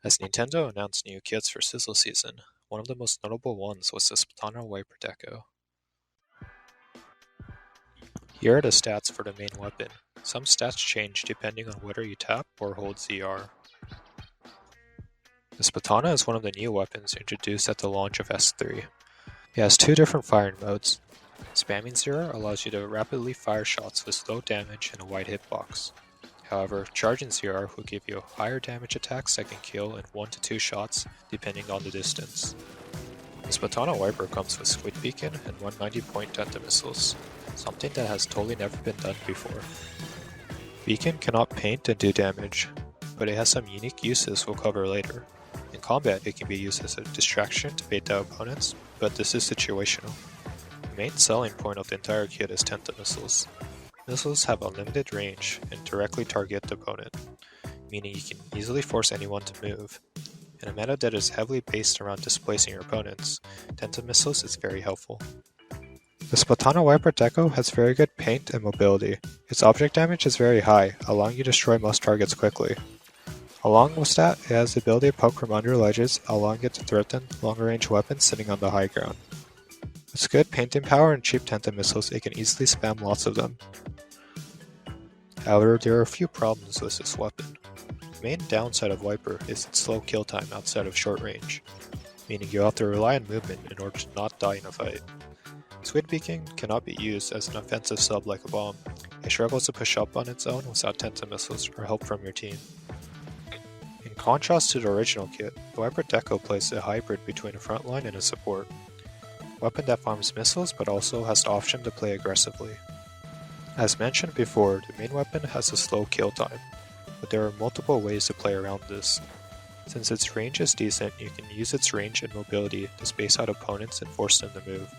As Nintendo announced new kits for Sizzle Season, one of the most notable ones was the Splatana wiper Deco. Here are the stats for the main weapon. Some stats change depending on whether you tap or hold ZR. The Splatana is one of the new weapons introduced at the launch of S3. It has two different firing modes. Spamming ZR allows you to rapidly fire shots with low damage and a wide hitbox. However, charging ZR will give you higher damage attacks that can kill in 1 to 2 shots depending on the distance. The Splatana wiper comes with Squid Beacon and 190-point Tenta missiles, something that has totally never been done before. Beacon cannot paint and do damage, but it has some unique uses we'll cover later. In combat, it can be used as a distraction to bait out opponents, but this is situational. The main selling point of the entire kit is Tenta missiles. Missiles have unlimited range and directly target the opponent, meaning you can easily force anyone to move. In a meta that is heavily based around displacing your opponents, Tenta missiles is very helpful. The Splatana wiper Deco has very good paint and mobility. Its object damage is very high, allowing you to destroy most targets quickly. Along with that, it has the ability to poke from under ledges, allowing it to threaten longer range weapons sitting on the high ground. With good painting power and cheap Tenta missiles, it can easily spam lots of them. However, there are a few problems with this weapon. The main downside of Wiper is its slow kill time outside of short range, meaning you have to rely on movement in order to not die in a fight. Squid Beacon cannot be used as an offensive sub like a bomb. It struggles to push up on its own without Tenta missiles or help from your team. In contrast to the original kit, the Wiper Deco plays a hybrid between a frontline and a support. A weapon that farms missiles but also has the option to play aggressively. As mentioned before, the main weapon has a slow kill time, but there are multiple ways to play around this. Since its range is decent, you can use its range and mobility to space out opponents and force them to move.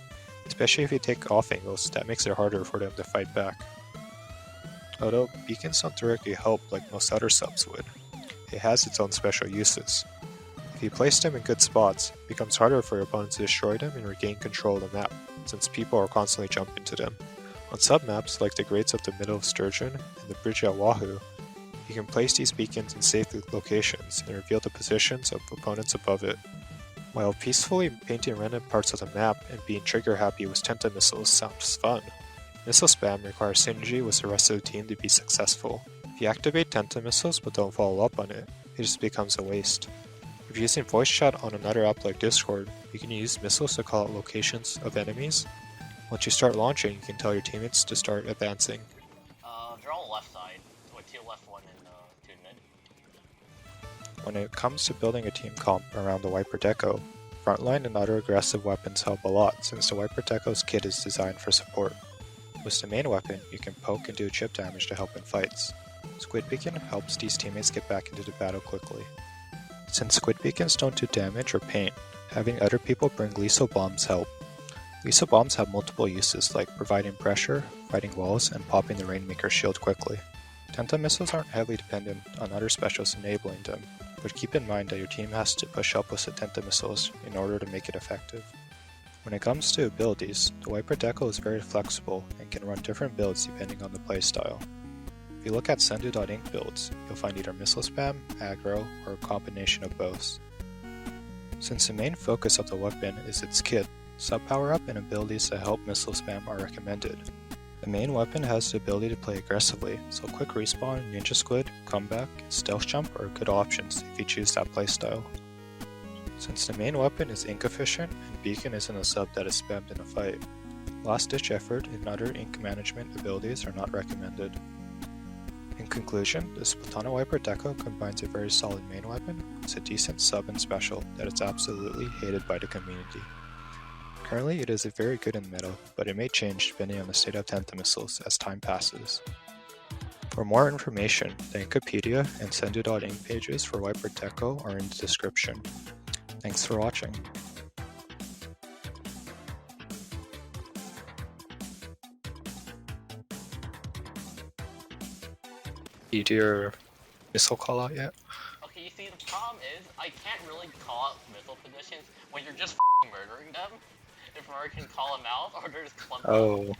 Especially if you take off angles, that makes it harder for them to fight back. Although beacons don't directly help like most other subs would, it has its own special uses. If you place them in good spots, it becomes harder for your opponents to destroy them and regain control of the map, since people are constantly jumping to them. On sub-maps like the Grates of the Middle of Sturgeon and the Bridge at Wahoo, you can place these beacons in safe locations and reveal the positions of opponents above it. While peacefully painting random parts of the map and being trigger happy with Tenta missiles sounds fun, missile spam requires synergy with the rest of the team to be successful. If you activate Tenta missiles but don't follow up on it, it just becomes a waste. If you're using voice chat on another app like Discord, you can use missiles to call out locations of enemies. Once you start launching, you can tell your teammates to start advancing. They're all left side. What, 2 left, 1 and 2 mid? When it comes to building a team comp around the Wiper Deco, frontline and other aggressive weapons help a lot since the Wiper Deco's kit is designed for support. With the main weapon, you can poke and do chip damage to help in fights. Squid Beacon helps these teammates get back into the battle quickly. Since Squid Beacons don't do damage or paint, having other people bring lethal bombs help. Lethal bombs have multiple uses like providing pressure, fighting walls, and popping the Rainmaker shield quickly. Tenta missiles aren't heavily dependent on other specials enabling them, but keep in mind that your team has to push up with the Tenta missiles in order to make it effective. When it comes to abilities, the Wiper Deco is very flexible and can run different builds depending on the playstyle. If you look at Sendu.Inc builds, you'll find either missile spam, aggro, or a combination of both. Since the main focus of the weapon is its kit, sub power-up and abilities that help missile spam are recommended. The main weapon has the ability to play aggressively, so quick respawn, ninja squid, comeback, stealth jump are good options if you choose that playstyle. Since the main weapon is ink efficient and beacon isn't a sub that is spammed in a fight, last ditch effort and other ink management abilities are not recommended. In conclusion, the Splatana wiper Deco combines a very solid main weapon with a decent sub and special that is absolutely hated by the community. Currently, it is very good in the meta, but it may change depending on the state of Tenta missiles as time passes. For more information, the Wikipedia and Sendu.Inc pages for Wiper Deco are in the description. Thanks for watching. You do your missile call out yet? Okay, you see, the problem is, I can't really call out missile positions when you're just murdering them. If I can call them out, or they're just clumped up. Oh.